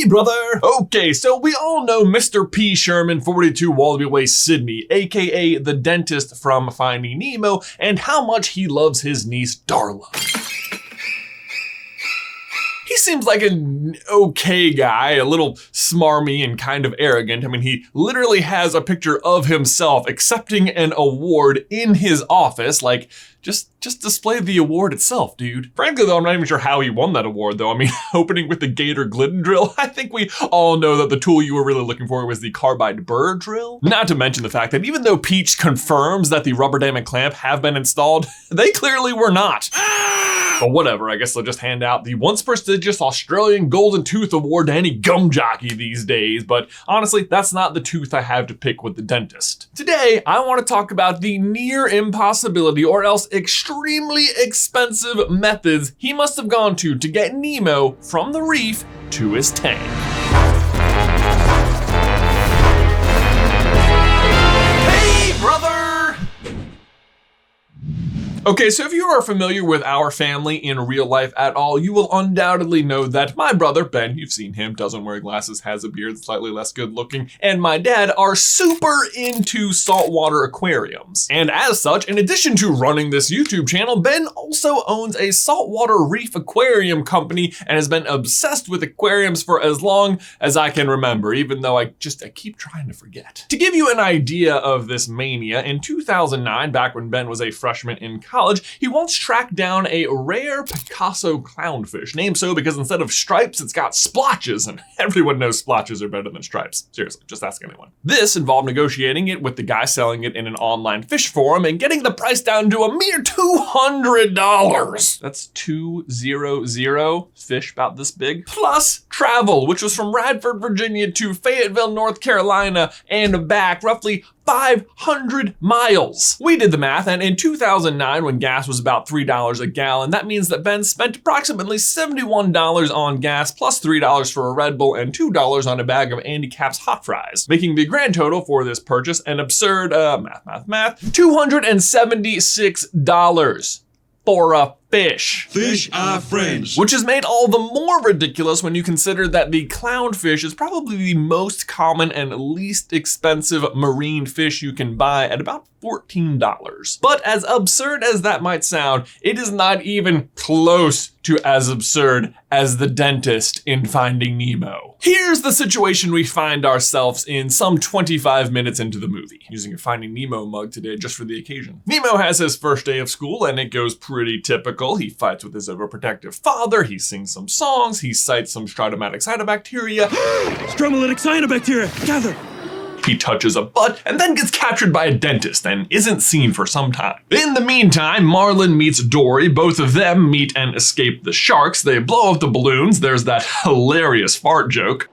Hey, brother! Okay, so we all know Mr. P. Sherman, 42 Wallaby Way, Sydney, aka the dentist from Finding Nemo, and how much he loves his niece, Darla. He seems like an okay guy, a little smarmy and kind of arrogant. I mean, he literally has a picture of himself accepting an award in his office, like, just display the award itself, dude. Frankly, though, I'm not even sure how he won that award, though. I mean, opening with the Gator Glidden drill, I think we all know that the tool you were really looking for was the carbide burr drill. Not to mention the fact that even though Peach confirms that the rubber dam and clamp have been installed, they clearly were not. But whatever, I guess they'll just hand out the once prestigious Australian Golden Tooth Award to any gum jockey these days, but honestly, that's not the tooth I have to pick with the dentist. Today, I want to talk about the near impossibility or else extremely expensive methods he must have gone to get Nemo from the reef to his tank. Hey, brother! Okay, so if you are familiar with our family in real life at all, you will undoubtedly know that my brother, Ben, you've seen him, doesn't wear glasses, has a beard, slightly less good looking, and my dad are super into saltwater aquariums. And as such, in addition to running this YouTube channel, Ben also owns a saltwater reef aquarium company and has been obsessed with aquariums for as long as I can remember, even though I keep trying to forget. To give you an idea of this mania, in 2009, back when Ben was a freshman in college, he once tracked down a rare Picasso clownfish, named so because instead of stripes, it's got splotches, and everyone knows splotches are better than stripes. Seriously, just ask anyone. This involved negotiating it with the guy selling it in an online fish forum and getting the price down to a mere $200. That's 200 fish about this big. Plus travel, which was from Radford, Virginia to Fayetteville, North Carolina and back, roughly 500 miles. We did the math, and in 2009, when gas was about $3 a gallon, that means that Ben spent approximately $71 on gas, plus $3 for a Red Bull and $2 on a bag of Andy Capp's hot fries, making the grand total for this purchase an absurd, $276 for a fish. Fish are friends. Which is made all the more ridiculous when you consider that the clownfish is probably the most common and least expensive marine fish you can buy at about $14. But as absurd as that might sound, it is not even close to as absurd as the dentist in Finding Nemo. Here's the situation we find ourselves in some 25 minutes into the movie. Using a Finding Nemo mug today just for the occasion. Nemo has his first day of school and it goes pretty typical. He fights with his overprotective father, he sings some songs, he cites some stratomatic cyanobacteria. Stromolytic cyanobacteria, gather! He touches a butt and then gets captured by a dentist and isn't seen for some time. In the meantime, Marlin meets Dory. Both of them meet and escape the sharks. They blow up the balloons. There's that hilarious fart joke.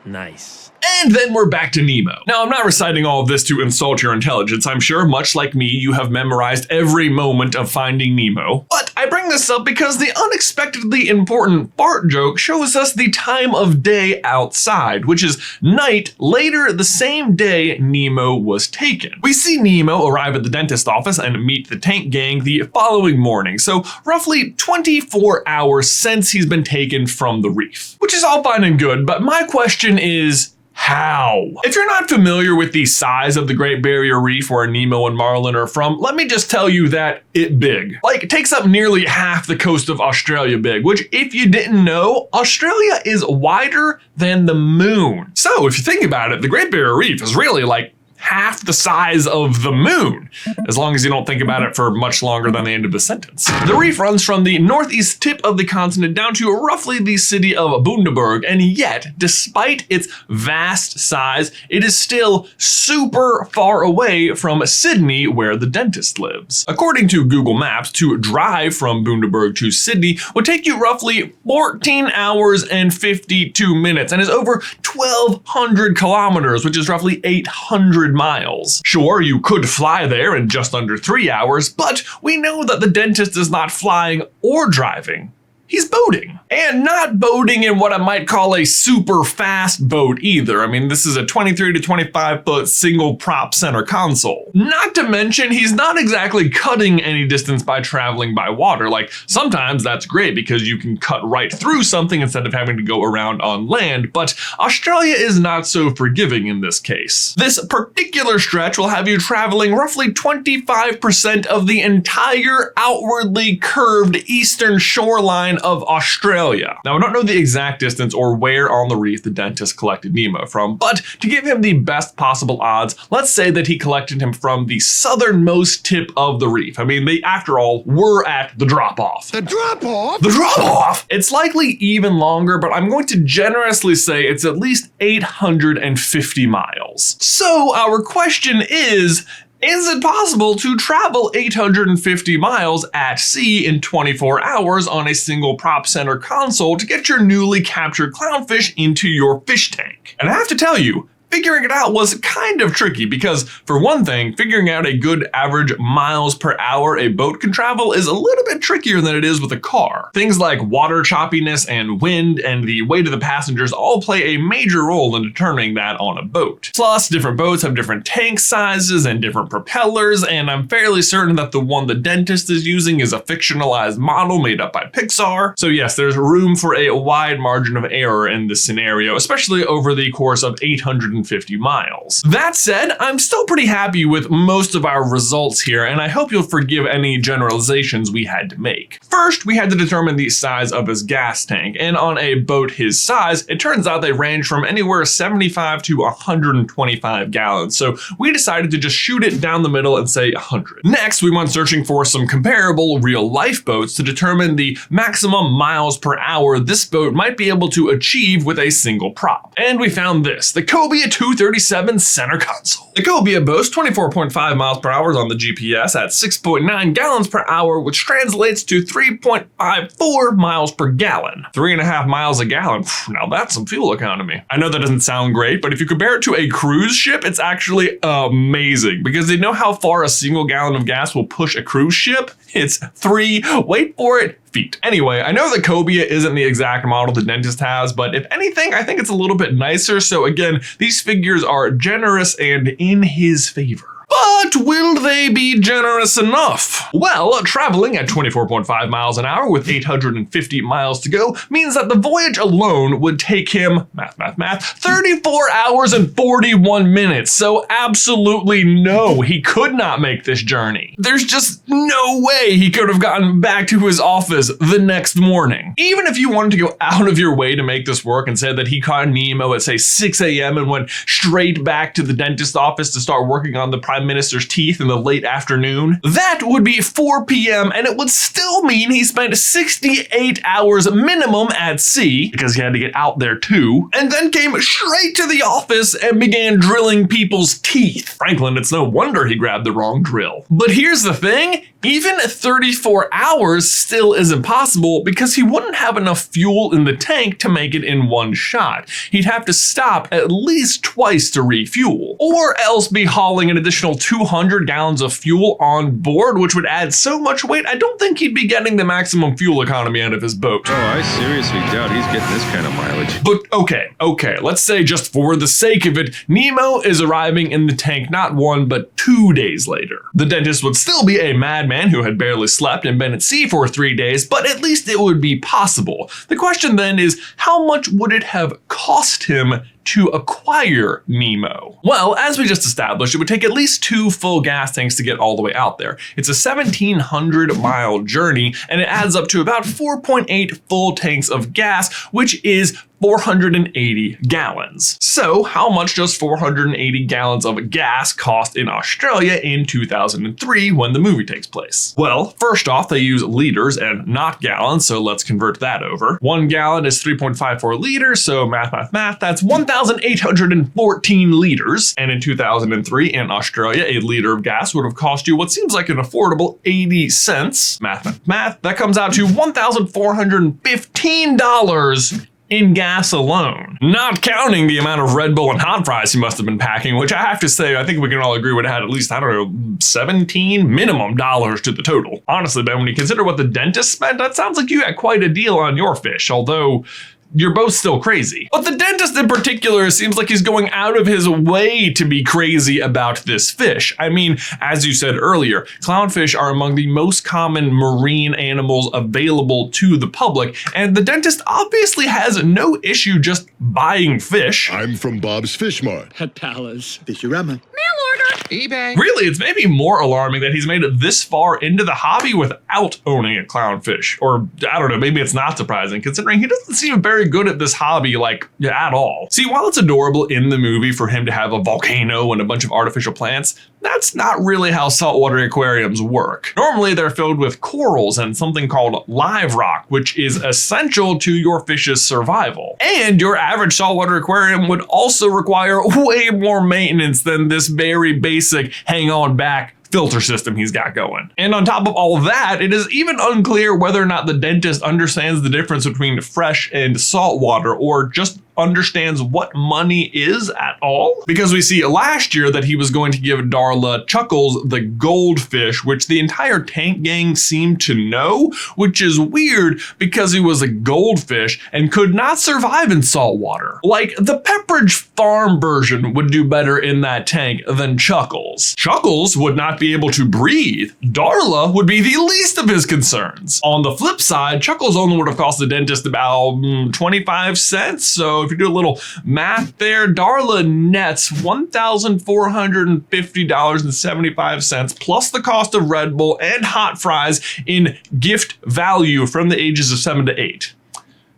Nice. And then we're back to Nemo. Now, I'm not reciting all of this to insult your intelligence. I'm sure, much like me, you have memorized every moment of Finding Nemo. But I bring this up because the unexpectedly important fart joke shows us the time of day outside, which is night later the same day Nemo was taken. We see Nemo arrive at the dentist office and meet the tank gang the following morning, so roughly 24 hours since he's been taken from the reef. Which is all fine and good, but my question is, how? If you're not familiar with the size of the Great Barrier Reef where Nemo and Marlin are from, let me just tell you that it big. Like, it takes up nearly half the coast of Australia big, which if you didn't know, Australia is wider than the moon. So if you think about it, the Great Barrier Reef is really like half the size of the moon, as long as you don't think about it for much longer than the end of the sentence. The reef runs from the northeast tip of the continent down to roughly the city of Bundaberg, and yet, despite its vast size, it is still super far away from Sydney, where the dentist lives. According to Google Maps, to drive from Bundaberg to Sydney would take you roughly 14 hours and 52 minutes, and is over 1,200 kilometers, which is roughly 800 miles. Sure, you could fly there in just under 3 hours, but we know that the dentist is not flying or driving. He's boating. And not boating in what I might call a super fast boat either. I mean, this is a 23 to 25 foot single prop center console. Not to mention, he's not exactly cutting any distance by traveling by water. Like, sometimes that's great because you can cut right through something instead of having to go around on land, but Australia is not so forgiving in this case. This particular stretch will have you traveling roughly 25% of the entire outwardly curved eastern shoreline of Australia. Now, I don't know the exact distance or where on the reef the dentist collected Nemo from, but to give him the best possible odds, let's say that he collected him from the southernmost tip of the reef. I mean, they, after all, were at the drop-off. The drop-off? The drop-off! It's likely even longer, but I'm going to generously say it's at least 850 miles. So our question is it possible to travel 850 miles at sea in 24 hours on a single prop center console to get your newly captured clownfish into your fish tank? And I have to tell you, figuring it out was kind of tricky because, for one thing, figuring out a good average miles per hour a boat can travel is a little bit trickier than it is with a car. Things like water choppiness and wind and the weight of the passengers all play a major role in determining that on a boat. Plus, different boats have different tank sizes and different propellers, and I'm fairly certain that the one the dentist is using is a fictionalized model made up by Pixar. So yes, there's room for a wide margin of error in this scenario, especially over the course of 850 miles. That said, I'm still pretty happy with most of our results here, and I hope you'll forgive any generalizations we had to make. First, we had to determine the size of his gas tank, and on a boat his size, it turns out they range from anywhere 75 to 125 gallons, so we decided to just shoot it down the middle and say 100. Next, we went searching for some comparable real-life boats to determine the maximum miles per hour this boat might be able to achieve with a single prop. And we found this, the Cobia 237 center console. The Cobia boasts 24.5 miles per hour on the GPS at 6.9 gallons per hour, which translates to 3.54 miles per gallon. 3.5 miles a gallon. Now that's some fuel economy. I know that doesn't sound great, but if you compare it to a cruise ship, it's actually amazing because they know how far a single gallon of gas will push a cruise ship. It's 3, wait for it, feet. Anyway, I know the Cobia isn't the exact model the dentist has, but if anything, I think it's a little bit nicer. So again, these figures are generous and in his favor. But will they be generous enough? Well, traveling at 24.5 miles an hour with 850 miles to go means that the voyage alone would take him, 34 hours and 41 minutes. So absolutely no, he could not make this journey. There's just no way he could have gotten back to his office the next morning. Even if you wanted to go out of your way to make this work and said that he caught Nemo at say 6 a.m. and went straight back to the dentist's office to start working on the Prime Minister's teeth in the late afternoon, that would be 4 p.m. and it would still mean he spent 68 hours minimum at sea, because he had to get out there too, and then came straight to the office and began drilling people's teeth. Franklin, it's no wonder he grabbed the wrong drill. But here's the thing, even 34 hours still isn't possible because he wouldn't have enough fuel in the tank to make it in one shot. He'd have to stop at least twice to refuel, or else be hauling an additional 200 gallons of fuel on board, which would add so much weight, I don't think he'd be getting the maximum fuel economy out of his boat. Oh, I seriously doubt he's getting this kind of mileage. But okay, let's say just for the sake of it, Nemo is arriving in the tank not 1, but 2 days later. The dentist would still be a madman who had barely slept and been at sea for 3 days, but at least it would be possible. The question then is, how much would it have cost him to acquire Nemo? Well, as we just established, it would take at least 2 full gas tanks to get all the way out there. It's a 1,700-mile journey, and it adds up to about 4.8 full tanks of gas, which is 480 gallons. So how much does 480 gallons of gas cost in Australia in 2003 when the movie takes place? Well, first off, they use liters and not gallons, so let's convert that over. 1 gallon is 3.54 liters, so math, that's 1,814 liters. And in 2003 in Australia, a liter of gas would have cost you what seems like an affordable 80 cents. Math, that comes out to $1,415 in gas alone, not counting the amount of Red Bull and hot fries he must have been packing, which I have to say, I think we can all agree would have had at least, I don't know, 17 minimum dollars to the total. Honestly, Ben, when you consider what the dentist spent, that sounds like you had quite a deal on your fish, although you're both still crazy. But the dentist in particular seems like he's going out of his way to be crazy about this fish. I mean, as you said earlier, clownfish are among the most common marine animals available to the public, and the dentist obviously has no issue just buying fish. I'm from Bob's Fish Mart. At Palace. Fisherama. eBay. Really, it's maybe more alarming that he's made it this far into the hobby without owning a clownfish. Or, I don't know, maybe it's not surprising, considering he doesn't seem very good at this hobby, like, at all. See, while it's adorable in the movie for him to have a volcano and a bunch of artificial plants, that's not really how saltwater aquariums work. Normally, they're filled with corals and something called live rock, which is essential to your fish's survival. And your average saltwater aquarium would also require way more maintenance than this very basic hang on back filter system he's got going. And on top of all that, it is even unclear whether or not the dentist understands the difference between fresh and salt water, or just understands what money is at all. Because we see last year that he was going to give Darla Chuckles the goldfish, which the entire tank gang seemed to know, which is weird because he was a goldfish and could not survive in salt water. Like, the Pepperidge Farm version would do better in that tank than Chuckles. Chuckles would not be able to breathe. Darla would be the least of his concerns. On the flip side, Chuckles only would have cost the dentist about 25 cents, so if you do a little math there, Darla nets $1,450.75 plus the cost of Red Bull and hot fries in gift value from the ages of 7 to 8.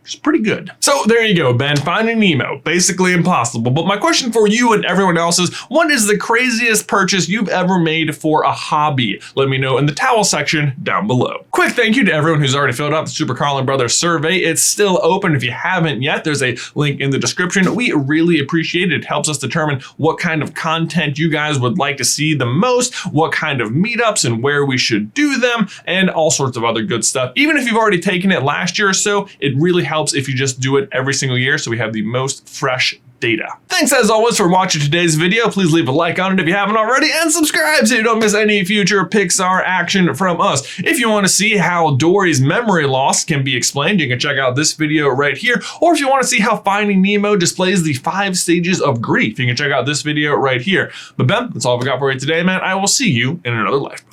It's pretty good. So there you go, Ben. Finding Nemo, basically impossible. But my question for you and everyone else is, what is the craziest purchase you've ever made for a hobby? Let me know in the towel section down below. Quick thank you to everyone who's already filled out the Super Carlin Brothers survey. It's still open if you haven't yet. There's a link in the description. We really appreciate it. It helps us determine what kind of content you guys would like to see the most, what kind of meetups and where we should do them, and all sorts of other good stuff. Even if you've already taken it last year or so, it really helps if you just do it every single year so we have the most fresh data. Thanks as always for watching today's video. Please leave a like on it if you haven't already, and subscribe so you don't miss any future Pixar action from us. If you want to see how Dory's memory loss can be explained, you can check out this video right here. Or if you want to see how Finding Nemo displays the 5 stages of grief, you can check out this video right here. But Ben, that's all I've got for you today, man. I will see you in another life.